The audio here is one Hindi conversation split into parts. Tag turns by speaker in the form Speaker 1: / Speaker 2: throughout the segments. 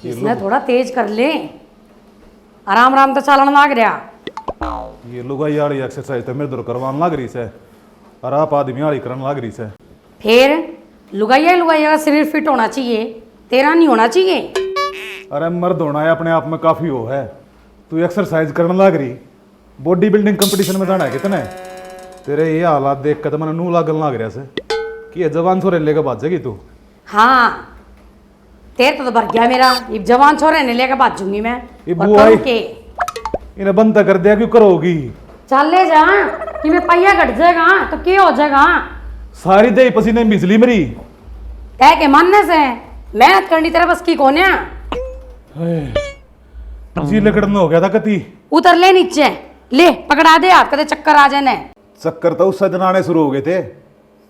Speaker 1: इसने थोड़ा तेज कर ले, आराम आराम तो चलन लाग रहा।
Speaker 2: ये लुगाई वाली एक्सरसाइज तो मेरे दर करवान लग रही से और आप आदमी वाली करन लग रही से।
Speaker 1: फिर लुगाइया का शरीर फिट होना चाहिए, तेरा नहीं होना चाहिए।
Speaker 2: अरे मर्द होना है अपने आप में काफी हो है, तू एक्सरसाइज करने लग रही, बॉडी बिल्डिंग कंपटीशन में जाना है कितने। तेरे ये हालात देख कर तो मैंने नू लागल लग रहा से कि ये जवान छोरे लेकर भाजेगी तू।
Speaker 1: हाँ तेरे तो भर गया मेरा, ये जवान छोरे ने लेकर भाजूंगी मैं।
Speaker 2: ये
Speaker 1: और
Speaker 2: बुआ
Speaker 1: करूँ के
Speaker 2: इन्हें बंद कर दिया, क्यों करोगी।
Speaker 1: चल ले जा कि मैं पहिया घट जाएगा तो क्या हो जाएगा।
Speaker 2: सारी दे पसीने में बिजली मेरी
Speaker 1: कह के मानने से मेहनत करनी तेरे बस की कोने।
Speaker 2: जी लकड़ना हो गया था कति।
Speaker 1: उतर ले नीचे, ले पकड़ा दे हाथ, कदे चक्कर आ जाने।
Speaker 2: चक्कर तो उससे दिन आने शुरू हो गए थे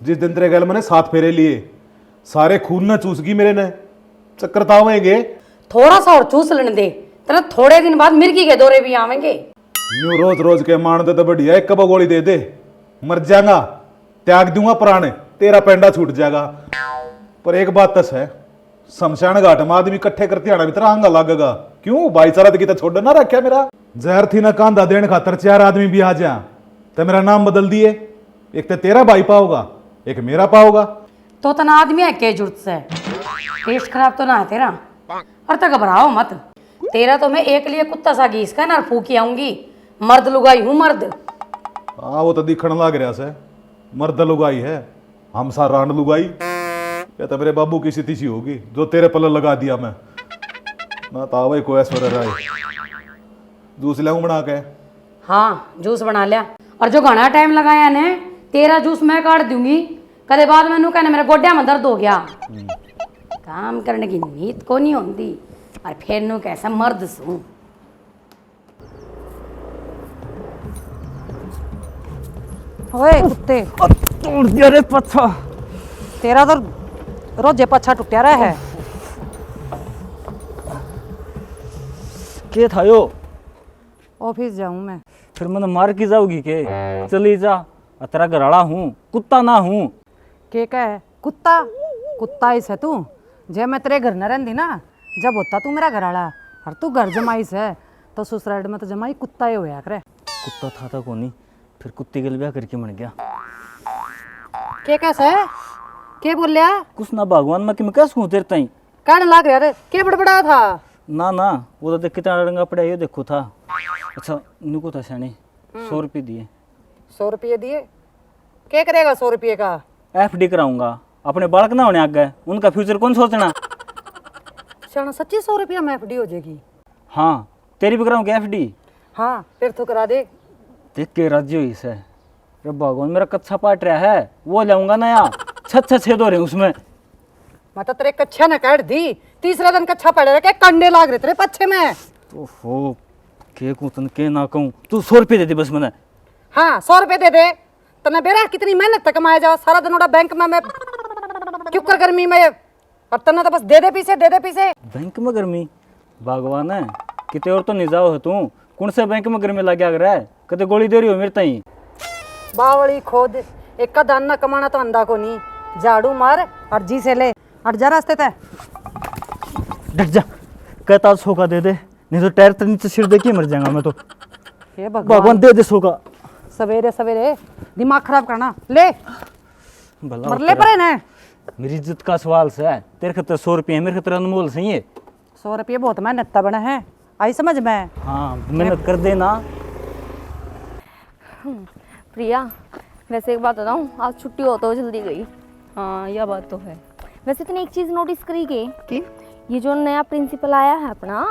Speaker 2: जिस दिन तेरे गल मैंने 7 फेरे लिए, सारे खून न चूस गई मेरे ने। चक्कर तो आवेंगे,
Speaker 1: थोड़ा सा और चूस लेने दे, तेरा थोड़े दिन बाद मिर्गी के दौरे भी आवेंगे।
Speaker 2: न्यू रोज रोज के मान दे तो बढ़िया एक कबो गोली दे दे, मर जाएगा, त्याग दूंगा प्राण, तेरा पेंडा छूट जाएगा। पर एक बात तस है, शमशान घाट में आदमी इकट्ठे करते आना भी तेरा आंगा लगेगा। क्यों भाईचारा तो कितना छोड़ ना रखा मेरा। जहर थी ना कांधा देने खातर 4 आदमी भी आ जा तो मेरा नाम बदल दिए, एक तो तेरा भाई पाओगा एक मेरा पाओगा।
Speaker 1: तो तना आदमी है के जुर्त से, टेस्ट खराब तो ना है तेरा। और तो घबराओ मत, तेरा तो मैं एक लिए कुत्ता सा घीस का ना फूकी आऊंगी। मर्द लुगाई हूँ मर्द।
Speaker 2: हाँ वो तो दिखण लग रहा से मर्द लुगाई है, हम सा रांड लुगाई। या तो मेरे बाबू की स्थिति सी होगी जो तेरे पल्ले लगा दिया मैं ना। तावे को ऐश्वर्य राय जूस लाऊं बना के।
Speaker 1: हाँ जूस बना लिया, और जो घना टाइम लगाया ने तेरा जूस मैं काट दूंगी। कदे बाद मैनू कहना मेरे गोड्या में दर्द हो गया। काम करने की नीयत को नहीं होती और फिर नू कैसा मर्द सू। ओए कुत्ते
Speaker 3: तोड़ दिया रे पच्छा।
Speaker 1: तेरा तो रोजे पच्छा टूटा रहा है।
Speaker 3: के था यो?
Speaker 1: ऑफिस जाऊं मैं।
Speaker 3: फिर मैंने मार की जाओगी के? चली जा, तेरा घराड़ा हूँ, कुत्ता ना हूँ।
Speaker 1: के है कुत्ता? कुत्ता इस है तू। जे मैं तेरे घर न रहती ना, जब होता तू मेरा घराड़ा और तू घर जमाई से, तो ससुराल में तो जमाई कुत्ता ही होया करे।
Speaker 3: कुत्ता था तो कोनी, फिर कुत्ते के लिए ब्याह करके मर गया।
Speaker 1: के कैसे है? के बोल लिया?
Speaker 3: कुछ ना भगवान में कि मैं कैसे हूँ तेरे ताई।
Speaker 1: कहने लाग रहा रे, के बड़बड़ा था?
Speaker 3: ना ना वो तो देख कितना रंगा पड़ा ये देखो था। अच्छा निको था सैनी 100 रुपये दिए।
Speaker 1: 100 रुपये दिए? क्या करेगा 100 रुपये का?
Speaker 3: FD कराऊंगा, अपने बालक ना होने आगे, उनका फ्यूचर कौन सोचना।
Speaker 1: शाना सच्ची 100 रुपया में FD हो जाएगी?
Speaker 3: हाँ तेरी भी कराऊंगी FD।
Speaker 1: हाँ फिर तो करा दे।
Speaker 3: देख के राज्य ही से अरे भगवान मेरा कच्चा पाट रहा है, वो लाऊंगा नया 6 छेद हो रहे उसमें।
Speaker 1: मैं तो तेरे कच्छा ने काट दी, तीसरा दिन कच्छा पड़े रहे, कंडे लाग रहे तेरे पच्छे में।
Speaker 3: ओहो के कहूँ तन के ना कहूँ, तू 100 रुपये दे दे बस मैंने।
Speaker 1: हाँ 100 रुपये दे दे। तने बेरा कितनी मेहनत तक कमाया जा, सारा दिन उड़ा बैंक में मैं क्यों कर गर्मी में, और तने तो बस दे दे पीछे दे दे पीछे।
Speaker 3: बैंक में गर्मी भगवान है कितने और तो नहीं जाओ है तू, कौन से बैंक में गर्मी लग गया है, कते गोली दे रही हो मेरे ताई।
Speaker 1: बावली खोद, एक का दान ना कमाना तो अंधा को नहीं। झाड़ू मार और जी से ले, और जा रास्ते तय।
Speaker 3: डट जा, कहता 100 का दे दे, नहीं तो टायर तो नीचे सिर दे के मर जाएगा मैं तो।
Speaker 1: हे
Speaker 3: भगवान दे दे 100 का।
Speaker 1: सवेरे सवेरे दिमाग खराब करना, ले
Speaker 3: भला
Speaker 1: मरले पड़े ना।
Speaker 3: मेरी इज्जत का सवाल है, तेरे खातर 100 रुपये है, मेरे खातर अनमोल सही है।
Speaker 1: 100 रुपये बहुत मेहनत बना है, आई समझ में।
Speaker 3: हाँ मेहनत कर देना।
Speaker 4: प्रिया वैसे एक बात बताऊँ, आज छुट्टी हो तो जल्दी गई। हाँ यह बात तो है। वैसे तूने एक चीज नोटिस करी के कि ये जो नया प्रिंसिपल आया है अपना,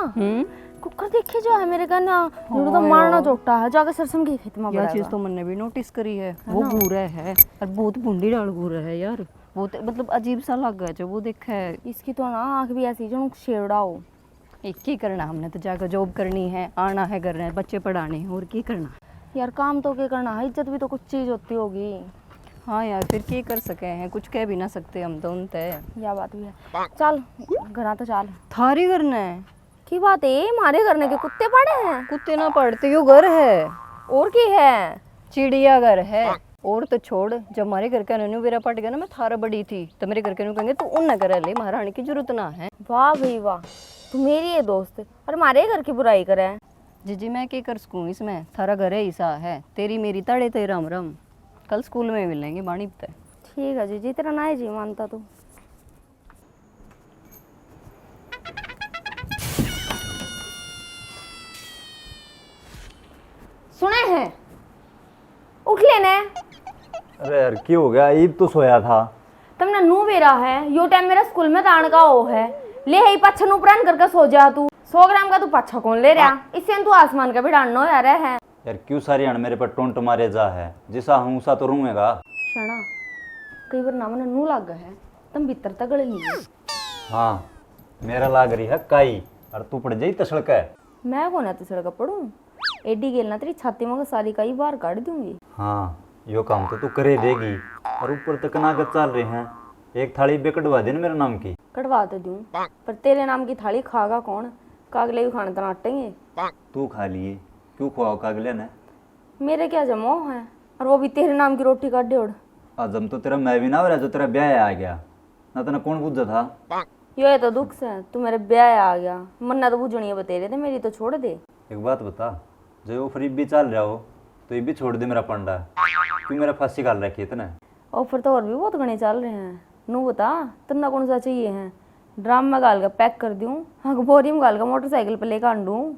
Speaker 4: कुकर देखे जो है मेरे गन तो मारना जोटा है, जाके सरसम की खेत में
Speaker 5: यह चीज तो मैंने भी नोटिस करी है। वो बूढ़ा है और बहुत बूढ़ी डाल बूढ़ा है यार, बहुत मतलब अजीब सा लग गया जो वो देखा है।
Speaker 4: इसकी तो ना आँख भी ऐसी जो शेरड़ा हो।
Speaker 5: एक ही करना, हमने तो जाकर जॉब करनी है, आना है, करना है, बच्चे पढ़ाने हैं, और क्या करना।
Speaker 4: यार काम तो क्या करना है, इज्जत भी तो कुछ चीज होती होगी।
Speaker 5: हाँ यार फिर क्या कर सके हैं, कुछ कह भी ना सकते हम तो उनते।
Speaker 4: यह बात भी है। चल घर तो चल।
Speaker 5: थारी करना है
Speaker 4: की बात है, मारे करने के कुत्ते पड़े हैं।
Speaker 5: कुत्ते ना पड़ते, यो घर है
Speaker 4: और की है,
Speaker 5: चिड़ियाघर है। और तो छोड़, जब हमारे घर का ननू बेरा पट गया ना, मैं थारा बड़ी थी तो मेरे घर के नु कहेंगे तू उन घर ले, महारानी की जरूरत ना है।
Speaker 4: वाह भाई वाह, तू मेरी है दोस्त और हमारे घर की बुराई करे है।
Speaker 5: जीजी मैं क्या कर सकूँ इसमें, थारा घर ऐसा है, तेरी मेरी तड़े ते राम राम। कल स्कूल में मिलेंगे बाणी पे।
Speaker 4: ठीक है जी, तेरा ना है जी मानता तू। सुने हैं, उठ लेने।
Speaker 3: अरे यार क्यों हो गया, ईब तो सोया था।
Speaker 4: तुमने नू बेरा है, यो टाइम मेरा स्कूल में दान का ओ है। ले ही पाछा नू प्राण करके सो जा तू। 100 ग्राम का तू पाछा कौन ले रहा, इससे तू आसमान का भी डांडनो यार है।
Speaker 6: यार क्यों सारी अण मेरे पर टोंट मारे जा है, जिसा हूँ सा तो रूंगा।
Speaker 4: शना कई बार ना मन नू लाग है, तुम भीतर तक गड़ लिए।
Speaker 6: हाँ मेरा लाग रही है काई, और तू पड़ जाई तसड़क है।
Speaker 4: मैं कौन है तसड़ का पढ़ूं, एडी गेल ना तेरी छाती में सारी काई बाहर काट दूंगी।
Speaker 6: हाँ यो काम तो तू करे देगी, और ऊपर तक नागत चल रहे हैं। एक थाली बे कटवा दे मेरे नाम की।
Speaker 4: कटवा तो दूं, पर तेरे नाम की थाली खागा कौन, कागले भी खाने तनाटेंगे।
Speaker 6: तू खा लिए, क्यों खुआओ कागले ने।
Speaker 4: मेरे क्या जमो है, और वो भी तेरे नाम की रोटी काटे उड़।
Speaker 6: आजम तो तेरा मैं भी ना हो रहा जो तेरा ब्याह आ गया, ना तेना कौन बुझा था।
Speaker 4: यो है तो दुख से तू मेरे ब्याह आ गया, मन्ना तो बुझनी है बतेरे थे, मेरी तो छोड़ दे।
Speaker 6: एक बात बता, जो वो फ्री भी चल रहा हो तो ये भी छोड़ दे मेरा पंडा। क्यों मेरा फांसी घाल रखी है इतना।
Speaker 4: ऑफर तो और भी बहुत घने चल रहे हैं। नू बता तन्ना कौन सा चाहिए है, ड्राम में गाल का पैक कर दूं, हाँ बोरी में गाल का मोटरसाइकिल पे लेकर आंडू।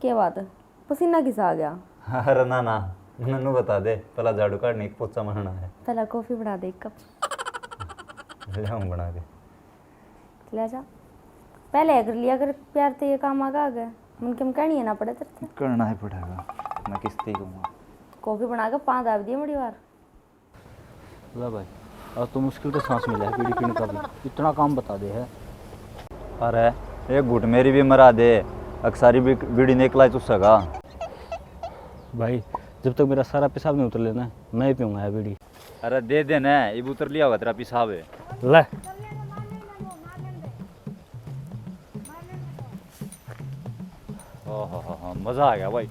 Speaker 4: क्या बात है, पसीना किस आ गया।
Speaker 6: अरे ना ना, नन्नू बता दे, पहला झाड़ू काटने की पोचा मनना है।
Speaker 4: पहला कॉफी बना दे एक कप।
Speaker 6: ले आऊं बना के।
Speaker 4: ले जा, पहले कर लिया कर प्यार तो ये काम आगा आ गया, मन के कहनी है ना पड़े तेरे।
Speaker 6: करना ही पड़ेगा, मैं किस्ती कहूँगा।
Speaker 4: कॉफी बना के 5 दाब दिए बड़ी बार।
Speaker 3: ला भाई, और तो मुश्किल तो सांस मिला है बीड़ी पीने का भी, इतना काम बता दे है।
Speaker 6: अरे एक घुट मेरी भी मरा दे, अक्सारी भी बीड़ी निकला तो सगा।
Speaker 3: भाई जब तक मेरा सारा पेशाब नहीं उतर लेना मैं ही पीऊँगा है बीड़ी।
Speaker 6: अरे दे दे ना, ये भी उतर लिया होगा तेरा पेशाब है।
Speaker 3: ले
Speaker 6: ओहो मजा आ गया भाई।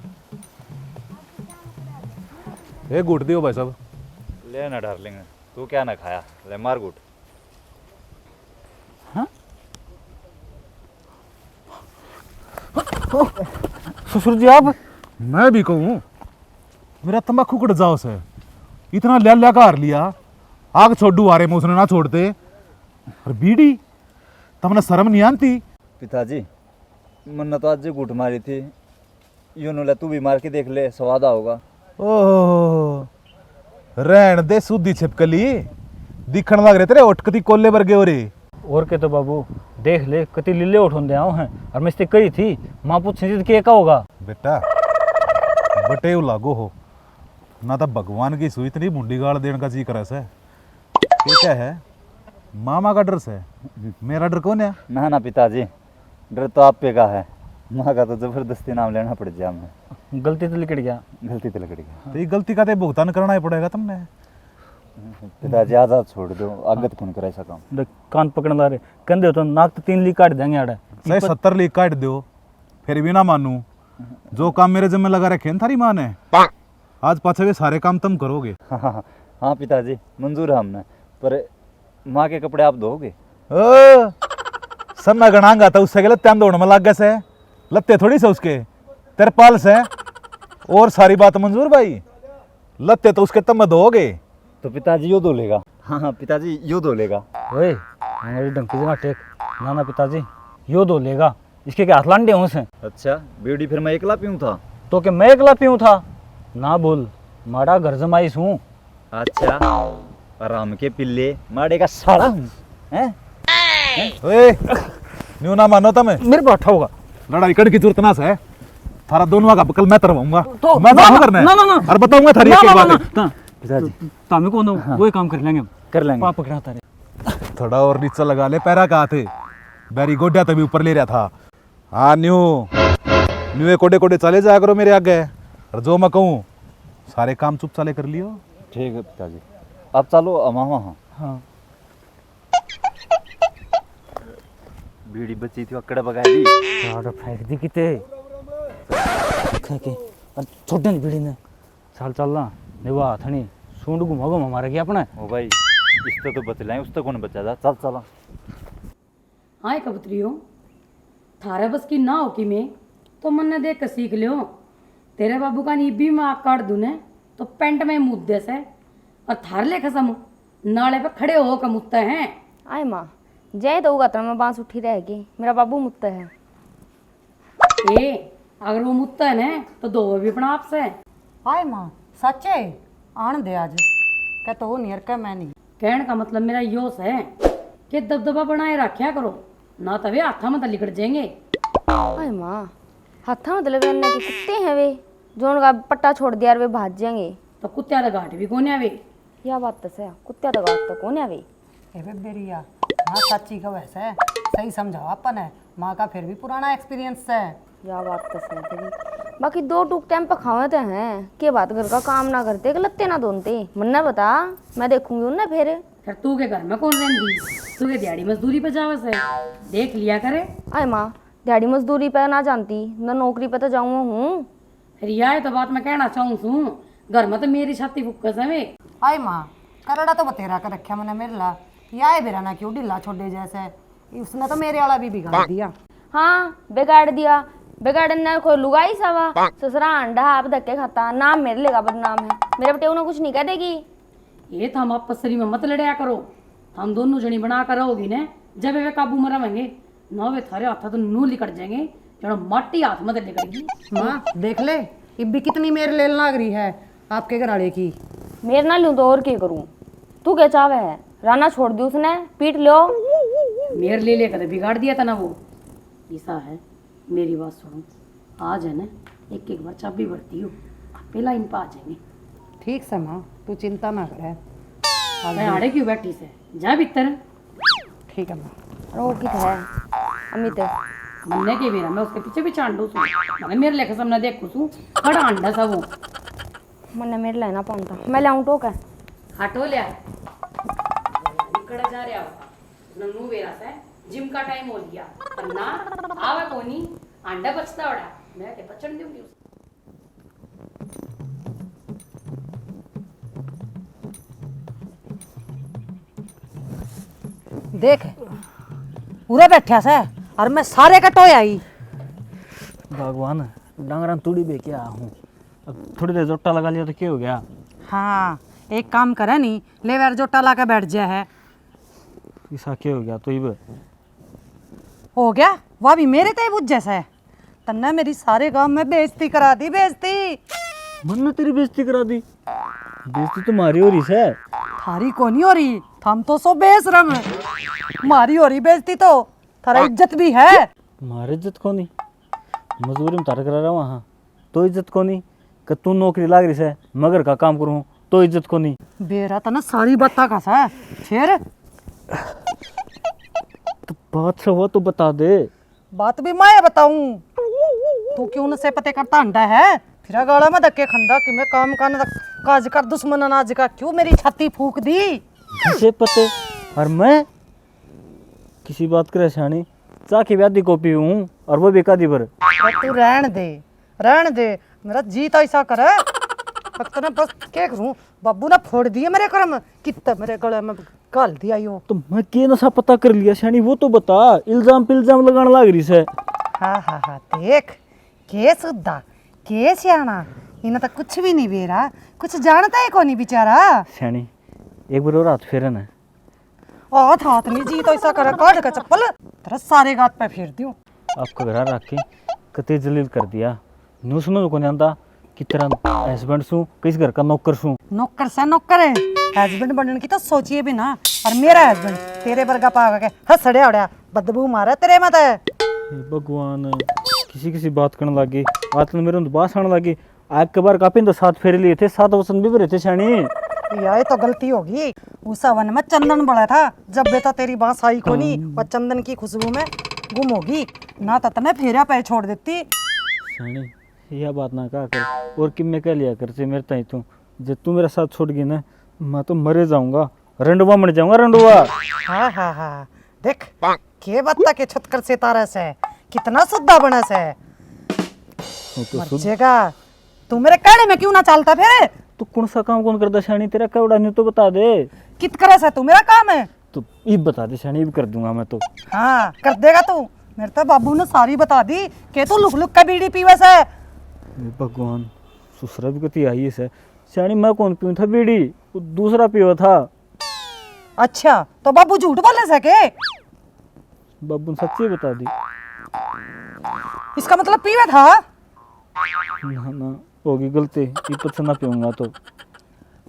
Speaker 2: एक घूट दियो भाई साहब।
Speaker 6: ले ना डार्लिंग, तू क्या ना खाया, ले मार घुट।
Speaker 3: ससुर जी आप।
Speaker 2: मैं भी कहूँ मेरा तंबाकू कट जाओ से इतना लिया लिया का हार लिया, आग छोड़ू आ रहे में उसने ना छोड़ते। और बीड़ी तमने शर्म नहीं आती।
Speaker 6: पिताजी मन्ना तो आज घुट मारी थी, यूं ले तू भी मार के देख ले, स्वाद होगा।
Speaker 2: ओह रहन दे सुधी छिपकली, दिखण लग रहे तेरे ओटकती कोले वर्गे हो रे।
Speaker 3: और के तो बाबू देख ले कति लीले उठों दे आओ हैं, और मैं इससे कही थी माँ पूछी थी के का होगा।
Speaker 2: बेटा बटे लागो हो ना, तो भगवान की सुई इतनी मुंडी गाड़ देने का जी करे से। ये क्या है, मामा का डर से, मेरा डर कौन है।
Speaker 6: ना ना पिताजी, डर तो आप पे का है, माँ का तो जबरदस्ती नाम लेना पड़ गया। हमें
Speaker 3: गलती तो लिकट गया।
Speaker 6: गलती तो लग गई।
Speaker 2: तो ये गलती का तो भुगतान करना ही पड़ेगा तुमने।
Speaker 6: पिताजी आजाद छोड़ दो, आगत कौन करे ऐसा काम।
Speaker 3: देख कान पकड़ने ला रहे कंधे तो नाक तो 3 लीक काट देंगे आड़े।
Speaker 2: सही 70 लीक काट दो फिर भी ना मानू। जो काम मेरे जिम्मे लगा रखे न थारी माँ ने, आज पाछे वे सारे काम तुम करोगे।
Speaker 6: हाँ पिताजी मंजूर है हमने, पर माँ के कपड़े आप धोगे।
Speaker 2: सन्ना गणांगा था उससे गलत टाइम दौड़ में लग गए से, लत्ते थोड़ी से उसके तिरपाल से। और सारी बात मंजूर भाई, लत्ते तो उसके तम धोगे।
Speaker 6: तो पिताजी यो धो लेगा। हाँ पिताजी यो धो लेगा।
Speaker 3: ओए हमारी डंकी जगह टेक। ना ना पिताजी यो दो लेगा, इसके क्या हाथ लांडे हों से।
Speaker 6: अच्छा बीड़ी फिर मैं एकला पीऊँ था।
Speaker 3: तो के मैं एकला पीऊँ था ना, बोल माड़ा घर जमाइस हूँ।
Speaker 6: अच्छा आराम के पिल्ले माड़े का साड़ा हूँ हैं।
Speaker 2: ओए न्यू ना मानो तमें,
Speaker 3: मेरे को अच्छा होगा
Speaker 2: लड़ाई कड़ की जरूरत ना से। थारा दोनों का कल मैं तरवाऊंगा,
Speaker 3: तो
Speaker 2: मैं
Speaker 3: ना,
Speaker 2: काम
Speaker 3: ना,
Speaker 2: करना है
Speaker 3: ना, ना, ना।
Speaker 2: और बताऊंगा थारी एक एक बात।
Speaker 6: पिताजी
Speaker 3: तामे को वो काम कर लेंगे हम।
Speaker 6: कर लेंगे।
Speaker 3: पाप पकड़ा तारे
Speaker 2: थोड़ा और नीचा लगा ले, पैरा कहा थे बैरी गोड्या तभी ऊपर ले रहा था। हाँ न्यू न्यू कोडे कोडे चले जाया करो मेरे आगे, और जो मैं कहूँ सारे काम चुप चाले कर लियो।
Speaker 6: ठीक है पिताजी, आप चलो मामा। हाँ
Speaker 3: हाँ
Speaker 6: बीड़ी बची थी अकड़ बगाई दी।
Speaker 3: यार फेंक दी किते खा के और छोटे बीड़ी ने चल चलना निवा थनी सूंड घुमा घुमा मारे क्या अपने।
Speaker 6: ओ भाई इससे तो बच लाए, उससे कौन बचा जा। चल चला।
Speaker 1: हाँ कबूतरियों, थारे बस की ना हो कि मैं तो मन ने देख कर सीख लियो। तेरे बाबू का नी भी मैं काट दूं ने तो पेंट में मुद्दे से और थार ले खसम नाले पे खड़े हो के मुत्ते हैं।
Speaker 4: आए माँ जय तो होगा मैं बांस उठी रहेगी, मेरा बाबू मुत्ता है।
Speaker 1: ए अगर वो मुत्ता है ना तो दो भी अपना आपसे।
Speaker 7: हाय माँ सच्चे आन दे आज कह तो वो नियर का मैं नहीं।
Speaker 1: कहने का मतलब मेरा योस है कि दबदबा बनाए रखा करो, ना तवे हाथा में लिकड़ जाएंगे।
Speaker 4: आए माँ हाथा मतलब अन्य के कुत्ते हैं वे, जो उनका पट्टा छोड़ दिया और वे भाग जाएंगे।
Speaker 1: तो कुत्ते का घाट भी कोने आवे।
Speaker 4: यह बात तो सही, कुत्ते तो बात तो कौन है वे।
Speaker 7: ए बेरिया हाँ सच्ची का वैसे है, सही समझाओ अपन है, माँ का फिर भी पुराना एक्सपीरियंस है।
Speaker 4: यह बात तो सही तेरी। बाकी दो टूक टाइम पर खावे हैं के बात घर का काम ना करते कि लत्ते ना धोते। मन्ना बता मैं देखूंगी उन्हें
Speaker 1: फिर तू के घर में कौन रहती, तू के दिहाड़ी मजदूरी पे जावस है, देख लिया करे।
Speaker 4: आए माँ दिहाड़ी मजदूरी पे ना जानती न नौकरी पे तो जाऊँ हूँ।
Speaker 1: फिर यह तो बात मैं कहना चाहूँ हूँ, घर में तो मेरी छाती फुक्कस है वे।
Speaker 7: हाय माँ करड़ा तो बतेरा कर रखा मैंने मेरे ला, या बेरा ना क्यों ढिला छोड़े जैसे, उसने तो मेरे वाला भी बिगाड़ दिया।
Speaker 4: हाँ बिगाड़ दिया, बिगाड़ने को लुगाई सवा ससुरा अंडा आप धक्के खाता, नाम मेरे लेगा बदनाम है, मेरे बेटे उन्हें कुछ नहीं कह देगी।
Speaker 1: ये तो हम आपसरी में मत लड़ाया करो, हम दोनों जनी बना कर रहोगी ने, जब वे काबू में रहेंगे ना वे थारे हाथ तो नू लिकड़ जाएंगे, जड़ो माटी हाथ में लिकड़ेगी।
Speaker 7: माँ देख ले इब्बी कितनी मेरे ले लाग रही है आपके घराड़े की।
Speaker 4: मेरे ना लूँ तो और क्या करूँ, तू क्या चावे है, राना छोड़ दी उसने पीट लो।
Speaker 1: मेरे ले लेकर बिगाड़ दिया था ना वो। ऐसा है मेरी बात सुनो, आज है ना एक एक बार चाबी बढ़ती हो, पहला इन पा जाएंगे।
Speaker 7: ठीक से माँ तू चिंता ना करे।
Speaker 1: मैं आड़े क्यों बैठी से, जा भीतर।
Speaker 7: ठीक है माँ।
Speaker 4: रो की है अमित
Speaker 1: मन्ने के मेरा मैं उसके पीछे भी चांडू सू, मैंने मेरे लेकर सामने देखू सू खड़ा अंडा सा वो।
Speaker 4: मन्ने मेरे लेना पाऊंगा मैं लाऊं टोक है।
Speaker 1: हटो लिया निकड़ा जा रहा होगा नन्नू वेरा से, जिम का टाइम हो लिया पर ना आवे कोनी, अंडा बचता बड़ा मैं के बचन दूंगी उसको।
Speaker 7: देख पूरा बैठा से और मैं सारे का टोया आई।
Speaker 3: भगवान डांगरा तूड़ी बे क्या हूँ, अब थोड़ी देर जोटा लगा लिया तो क्या हो गया।
Speaker 7: हाँ एक काम करे नहीं ले वेर जोटा ला के बैठ जाए है।
Speaker 3: ऐसा क्या हो गया तो इब
Speaker 7: हो गया वह भी मेरे ते बुझ जैसा है, तन्ने मेरी सारे गांव में बेइज्जती करा दी। बेइज्जती
Speaker 3: मन ने तेरी बेइज्जती करा दी, बेइज्जती तुम्हारी हो रही है।
Speaker 7: थारी को नहीं हो रही, हम तो सो बेशरम है, मारी हो रही बेइज्जती तो थारा इज्जत भी है।
Speaker 3: मारे इज्जत को नहीं, मजदूरी में तार करा रहा वहाँ तो इज्जत को नहीं, कि तू नौकरी लाग रही है मगर का काम करूँ तो इज्जत को नहीं।
Speaker 7: बेरा तना सारी बता का सा फिर
Speaker 3: तो बात से हुआ तो बता दे।
Speaker 7: बात भी मैं बताऊं, तू क्यों न से पते करता अंडा है, फिर गाड़ा में धक्के खंदा कि मैं काम का न काज कर दुश्मन अनाज का क्यों मेरी छाती फूक दी।
Speaker 3: से पते और मैं किसी बात करे शानी चाह की व्याधि कॉपी हूँ और वो बेकादी पर।
Speaker 7: तू रहन दे मेरा जी तो ऐसा करे वक्त ना बस क्या करूं, बाबू ने फोड़ दिए मेरे कर्म, कितना मेरे गले में गाल दिया यो।
Speaker 3: तो मैं के नशा पता कर लिया शानी वो तो बता, इल्जाम पे इल्जाम लगाने लग रही है।
Speaker 7: हाँ देख के सुद्धा के सियाना, इन्हें तो कुछ भी नहीं बेरा, कुछ जानता है कौन बेचारा।
Speaker 3: शानी एक बार और हाथ फेरन है।
Speaker 7: हाथ नहीं जी तो ऐसा करे काट का चप्पल तेरा सारे गात पे फेर दियो।
Speaker 3: आपका घर रख के कते जलील कर दिया, न्यू समझ को नहीं आता कि तेरा हस्बैंड सू किस घर का नौकर सू।
Speaker 7: नौकर से नौकर है, हस्बैंड बनने की तो सोचिए भी ना, और मेरा हस्बैंड तेरे वर्गा पागा के हंसड़े उड़या बदबू मारा तेरे मत है।
Speaker 3: भगवान किसी बात करने लगी, आज मेरे बास आने लगी। आग के बार काफी तो 7 फेरे लिए थे, 7 वसन भी रहे थे शानी।
Speaker 7: यह तो गलती होगी, उस वन में चंदन बड़ा था, जब बेटा तेरी बांस आई को नहीं और चंदन की खुशबू में गुम होगी ना तो तने फेरा पे छोड़ देती।
Speaker 3: शानी यह बात ना कहा कर, और कि मैं कह लिया कर से मेरे ताई तू जब तू मेरा साथ छोड़ गई ना मैं तो मरे जाऊंगा, रंडुआ मर जाऊंगा रंडुआ।
Speaker 7: हाँ देख के बत्ता के छतकर से तारा से कितना सुद्धा बना से मर्जेगा। तू मेरे कहने में क्यों ना चलता फिर,
Speaker 3: तू कौन सा काम कौन करता शानी, तेरा कवड़ा नहीं तो बता दे।
Speaker 7: कित करे से तू मेरा काम है।
Speaker 3: तो ये बता दे सैनी, भी कर दूंगा मैं तो।
Speaker 7: हाँ कर देगा तू। मेरे तो बाबू ने सारी बता दी कि तू लुक लुक का बीड़ी पीवे से।
Speaker 3: हे भगवान, ससुरा भी कती आई है सैनी, मैं कौन पीऊँ था बीड़ी, वो दूसरा पियो था।
Speaker 7: अच्छा तो बाबू झूठ बोले सके।
Speaker 3: बाबू ने सच्ची बता दी।
Speaker 7: इसका मतलब पीवे था।
Speaker 3: ना ना, होगी गलती, ये पता ना पीऊंगा तो।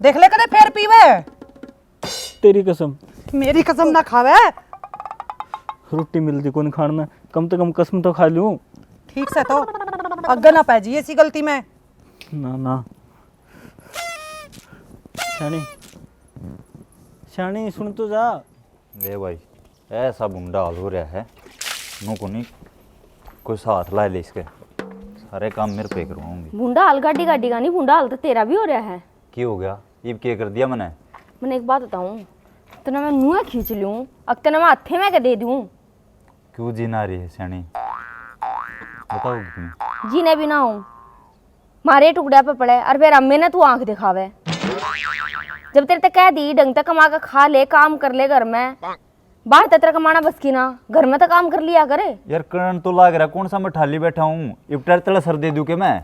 Speaker 7: देख ले कदे फिर पीवे।
Speaker 3: तेरी कसम।
Speaker 7: मेरी कसम ना खावे।
Speaker 3: रोटी मिलती कौन खाना, कम से कम कसम तो खा लूं।
Speaker 7: ठीक से तो अग्गे ना पै जी ऐसी गलती में।
Speaker 3: ना ना शानी, शानी सुन तो जा।
Speaker 6: वे भाई ऐसा बुंडा हाल हो रहा है, नो को नहीं कोई साथ ला ले, इसके सारे काम मेरे पे करवाऊंगी।
Speaker 4: बूंदा हाल गाड़ी गाड़ी का नहीं, बूंदा हाल तो तेरा भी हो रहा है।
Speaker 6: क्या हो गया, ये क्या कर दिया मैंने
Speaker 4: एक बात बताऊं, तना मैं मुँह खींच लूं, अब तना मैं हथे में के दे दूं।
Speaker 6: क्यों जीना रही है सैनी, बताओ तुम।
Speaker 4: जीने भी ना हूं, मारे टुकड़े पे पड़े और फिर अम्मे ने तू आंख दिखावे। जब तेरे तक कह दी ढंग तक कमा के खा ले, काम कर ले घर में, बाहर तेरा कमाना बस की ना, घर में तो काम कर लिया करे।
Speaker 6: यार करंट तो लाग रहा, कौन सा मैं ठाली बैठा हूँ, इफ्तार तला सर दे दूं के मैं।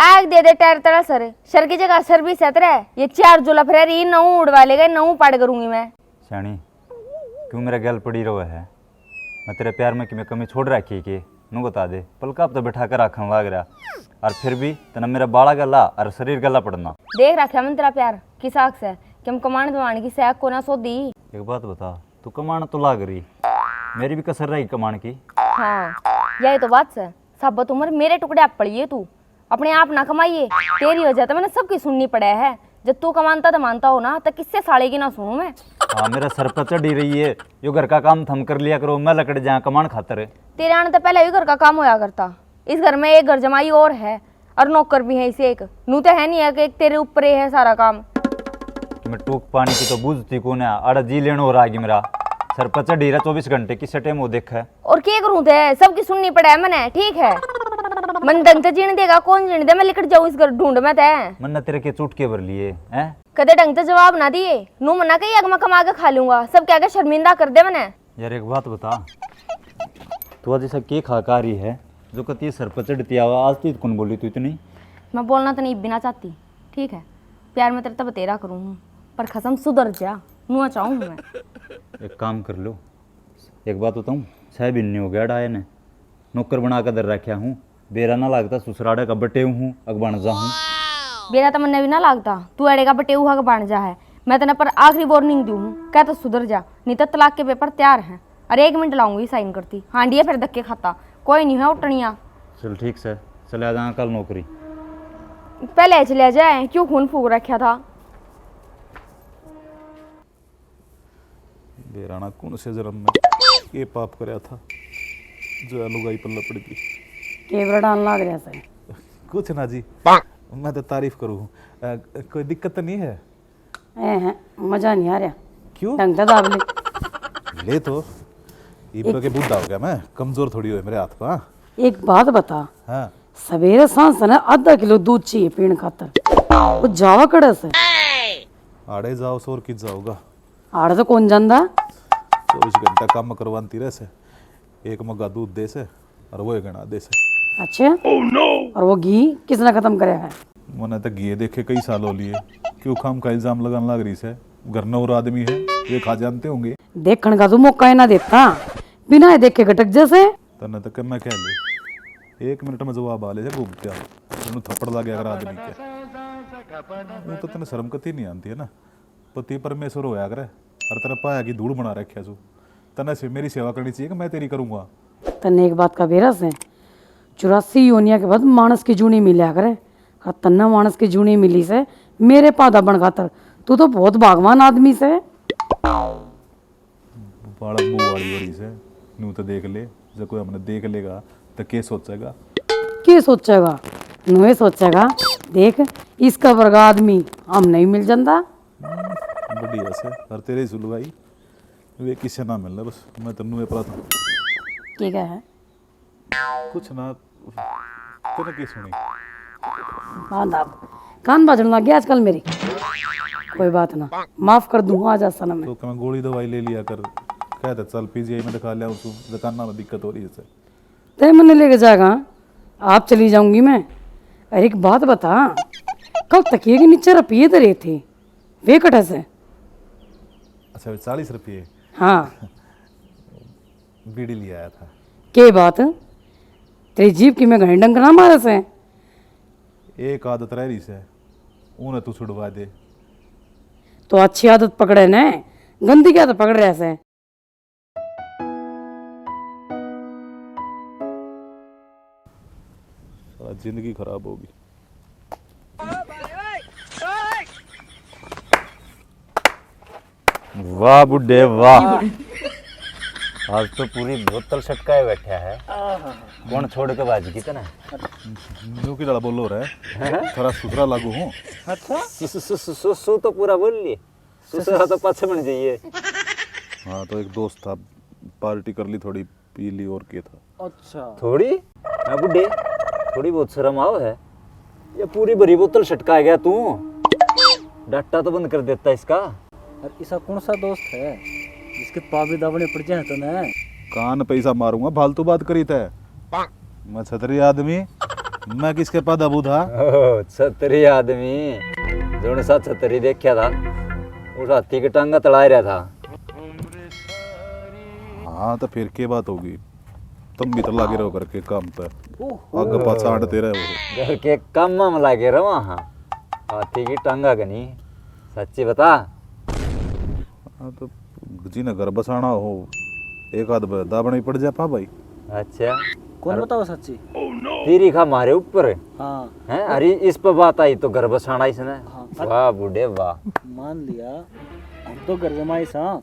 Speaker 4: आग दे दे टायर तड़ा सर की जगह सर्विस है तेरे, ये 4 जुला फिर ये नऊ उड़वा लेगा, नऊ पाड़ करूंगी मैं।
Speaker 6: सैनी क्यों मेरा गल पड़ी रहो है, मैं तेरे प्यार में कि मैं कमी छोड़ रखी कि नू बता दे। पलका अब तो बैठा कर आखन लाग रहा, और फिर भी तना मेरा बाड़ा गला और शरीर गला पड़ना।
Speaker 4: देख रखा मैं तेरा प्यार किस आग से, कि हम कमाने दवाने की सैक को ना सो दी।
Speaker 6: एक बात बता, तू कमाना तो लाग रही, मेरी भी कसर रही कमान की।
Speaker 4: हाँ यही तो बात है, साबत उम्र मेरे टुकड़े आप पड़िए, तू अपने आप ना कमाइए, तेरी वजह तो मैंने सबकी सुननी पड़ा है। जब तू कमानता तो मानता हो ना, तो किससे साले की ना सुनूं मैं।
Speaker 6: हाँ मेरा सर पर चढ़ी रही है, यो घर का काम थम कर लिया करो, मैं लकड़ जहाँ कमान खातर।
Speaker 4: तेरे आने तो पहले भी घर का काम होया करता, इस घर में एक घर जमाई और है और नौकर भी है, इसे एक नू तो है नहीं है कि एक तेरे ऊपर ही है सारा काम।
Speaker 6: मैं टूक पानी की तो बुझती कौन है, आड़ा जी लेना हो रहा है मेरा सर पर चढ़ी रहा 24 घंटे किस टाइम वो देखा है।
Speaker 4: और क्या करूं थे, सबकी सुननी पड़ा है मैंने, ठीक है। मन ढंग से जीने देगा कौन जीने दे, मैं लिकट जाऊं इस घर ढूंढ में तय।
Speaker 6: मन ना तेरे के चुटके भर लिए हैं,
Speaker 4: कदे ढंग से जवाब ना दिए, नू मना कही अग मैं कमा के खा लूंगा, सब क्या शर्मिंदा कर दे मैंने।
Speaker 6: यार एक बात बता, तू आज ऐसा के खाकारी है जो कती सर पर चढ़ती आवा, आज तू कौन बोली तू इतनी।
Speaker 4: मैं बोलना तो नहीं बिना चाहती, ठीक है, प्यार में तेरे तो बतेरा करूँ, पर खसम सुधर जा, नुआ चाहूँ मैं।
Speaker 6: एक काम कर लो, एक बात बताऊँ, 6 महीने हो गया डाये ने नौकर बना कर दर रखा हूँ, बेरा ना लगता ससुराड़े का बटे हूँ अगबण जा हूँ।
Speaker 4: बेरा तो मन भी ना लगता, तू अड़े का बटे हुआ का बन जा है। मैं तेने पर आखिरी वार्निंग दी हूँ, क्या तो सुधर जा, नहीं तो तलाक के पेपर तैयार हैं। अरे 1 मिनट लाऊंगी साइन करती, हांडिया फिर धक्के खाता, कोई नहीं है उठनिया।
Speaker 6: चल ठीक से चले आ जाना कल नौकरी।
Speaker 4: पहले चले जाए, क्यों खून फूक रखा था।
Speaker 2: बेराना कौन से जन्म में ये पाप कराया था जो लुगाई पल्ला पड़ गई।
Speaker 1: केवड़ा डाल लाग रहा से।
Speaker 2: कुछ ना जी, मैं तो तारीफ करूँ, कोई दिक्कत तो नहीं है।
Speaker 1: हैं मजा नहीं आ रहा,
Speaker 2: क्यों
Speaker 1: ढंग से दाब ले।
Speaker 2: ले तो इब्रो के बूढ़ा हो गया मैं, कमजोर थोड़ी हुए मेरे हाथ को। हाँ
Speaker 1: एक बात बता,
Speaker 2: हाँ
Speaker 1: सवेरे सांस ने आधा किलो दूध चाहिए पीने खातर, वो जावा कड़े से।
Speaker 2: आड़े जाओ सोर कित जाओगा,
Speaker 1: आड़ तो कौन जानदा,
Speaker 2: 24 घंटा काम करवाती रहे से, एक मग्गा दूध दे से और वो 1 गणा दे से।
Speaker 1: अच्छा और वो घी किसने खत्म करे है।
Speaker 2: मैंने तो घी देखे कई साल हो लिए, क्यों खाम का इल्जाम लगाने लग रही से, घर न और आदमी है ये खा जानते होंगे।
Speaker 1: देखने का तो मौका ही ना देता, बिना देखे घटक जैसे।
Speaker 2: तने तो मैं कह ले 1 मिनट में जवाब आ ले जा घूम क्या तेन थप्पड़ लग गया अगर आदमी के। वो तो तेने शर्म कती नहीं आती है ना, पति परमेश्वर होया करे और तेरा पाया की धूड़ बना रखा तू, तने से मेरी सेवा करनी चाहिए कि मैं तेरी करूंगा।
Speaker 1: तन्ने एक बात का बेरस है, 84 योनिया के बाद मानस की जूनी मिला करे, और तन्ना मानस की जूनी मिली से मेरे पादा बन खातर, तू तो बहुत भगवान आदमी से।
Speaker 2: बाड़ा मुँह वाली वरी से नू तो देख ले, जब कोई हमने देख लेगा तो क्या सोचेगा।
Speaker 1: क्या सोचेगा, नुए सोचेगा देख इसका वर्ग आदमी हम नहीं मिल जाता।
Speaker 2: बढ़िया से और तेरे सुलू भाई वे किसे ना मिलना, बस मैं तेन पता था
Speaker 1: क्या है
Speaker 2: कुछ ना तेने की सुनी।
Speaker 1: कान बाजन लग गया आजकल मेरी। कोई बात ना, माफ कर दूंगा आज सनम में।
Speaker 2: तो क्या मैं गोली दवाई ले लिया कर, कहते चल पीजीआई में दिखा लिया उसको, दुकान में दिक्कत हो रही है इससे।
Speaker 1: तय मैंने लेके जाएगा, आप चली जाऊंगी मैं। अरे एक बात बता, कल तकिए के नीचे रुपये दे रहे थे, वे कटा से?
Speaker 2: अच्छा 40 रुपये
Speaker 1: हाँ,
Speaker 2: बीड़ी ले आया था।
Speaker 1: के बात तेरी जीप की मैं घनी डंक ना मारे से?
Speaker 2: एक आदत रह रही से, उन्हें तू छुड़वा दे।
Speaker 1: तो अच्छी आदत पकड़े ने, गंदी क्या आदत पकड़ रहे से?
Speaker 2: साला जिंदगी खराब होगी।
Speaker 6: वाह बुड्ढे वाह, आज तो पूरी बोतल सटकाए बैठा है। कौन छोड़ के बाज की तना?
Speaker 2: न्यू की लड़ा बोलो रहे, थोड़ा सुथरा लागू हूँ।
Speaker 6: सु तो पूरा बोल लिए, सुसरा तो पाछे बन जाइए।
Speaker 2: हाँ तो एक दोस्त था, पार्टी कर ली थोड़ी, पी ली और क्या था।
Speaker 3: अच्छा
Speaker 6: थोड़ी बुड्ढे, थोड़ी बहुत शर्म आओ है, ये पूरी भरी बोतल सटका गया तू। डट्टा तो बंद कर देता इसका।
Speaker 3: और ऐसा कौन सा दोस्त है जिसके पावे दावने पड़ जाए तो ना?
Speaker 2: कान पैसा मारूंगा, फालतू बात करी थे। मैं छतरी आदमी, मैं किसके पास अबू था?
Speaker 6: ओह, छतरी आदमी, जोने सा छतरी देखा था, उस हाथी के टांगा तड़ाए रहा था।
Speaker 2: हाँ तो फिर क्या बात होगी, तुम भी तो लागे रहो करके काम पे, आगे पाछा आड़ते रहे वो।
Speaker 6: घर के काम में लागे रहो। हाँ, हाथी की टांगा कनी, सच्ची बता।
Speaker 2: हाँ तो जी ने घर बसाना हो, एक आध दाबनी पड़ जा पा भाई।
Speaker 6: अच्छा,
Speaker 3: कौन बताओ सच्ची?
Speaker 6: तेरी खा मारे ऊपर
Speaker 3: हाँ
Speaker 6: है। अरे इस पर बात आई तो घर बसाना इसने।
Speaker 3: हाँ।
Speaker 6: वाह बूढ़े वाह।
Speaker 3: मान लिया, हम तो घर जमाई सा,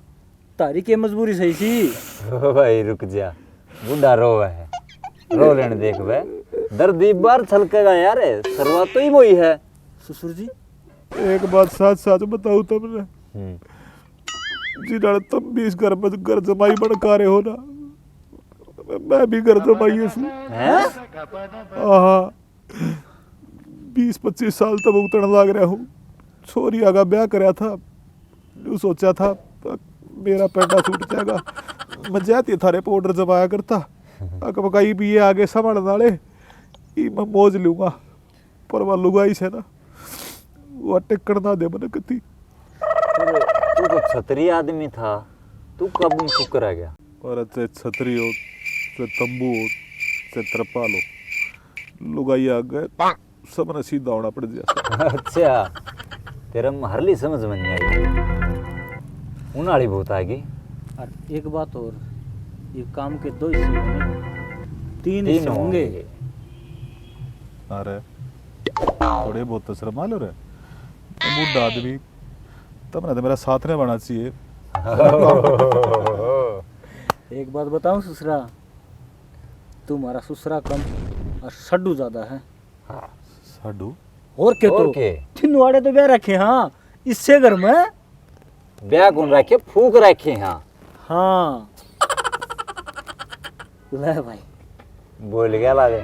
Speaker 3: तारी की मजबूरी सही सी।
Speaker 6: ओ भाई रुक जा, बूढ़ा रो है, रो लेने देख बे, दर्द एक बार छलकेगा यार, शुरुआत तो ही वही है।
Speaker 3: ससुर जी
Speaker 2: एक बात सच सच बताऊं तुमने, जिन्होंने तुम भी इस घर में घर जमाई बड़का रहे हो ना, मैं भी घर जमाई हूँ। हाँ 20-25 साल तक भुगतन लाग रहा हूँ। छोरी आगा ब्याह कराया था, जो सोचा था मेरा पेटा छूट जाएगा, मैं जाती थारे पाउडर जमाया करता, अक पकाई भी ये आगे संभालने वाले मैं मौज लूंगा, पर वह लुगाई से ना वो टिकट ना दे मैंने कती।
Speaker 6: तू तो छतरी आदमी था, तू कब मुकर आ गया?
Speaker 2: और चाहे छतरी हो, चाहे तंबू हो, चाहे तरपाल हो, लुगाई आ गए सब ने सीधा होना पड़ गया।
Speaker 6: अच्छा, तेरा महरली समझ में नहीं आई, उनाली बहुत आ गई।
Speaker 3: और एक बात और, ये काम के 2 हिस्से होंगे, 3 हिस्से होंगे।
Speaker 2: अरे थोड़े बहुत तो शर्मा लो रे, बूढ़ा आदमी, तब ना तो मेरा साथ नहीं बना चाहिए।
Speaker 3: एक बात बताऊं ससुरा, तुम्हारा ससुरा कम और सड्डू ज्यादा है।
Speaker 2: साडू
Speaker 3: और के
Speaker 6: और
Speaker 3: तो
Speaker 6: के?
Speaker 3: थिनवाड़े तो ब्याह रखे। हाँ, इससे घर में
Speaker 6: ब्याह कौन रखे? फूक रखे। हाँ
Speaker 3: हाँ ले भाई,
Speaker 6: बोल गया लागे,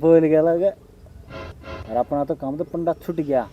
Speaker 3: बोल गया लगे। और अपना तो काम तो पंडा छूट गया।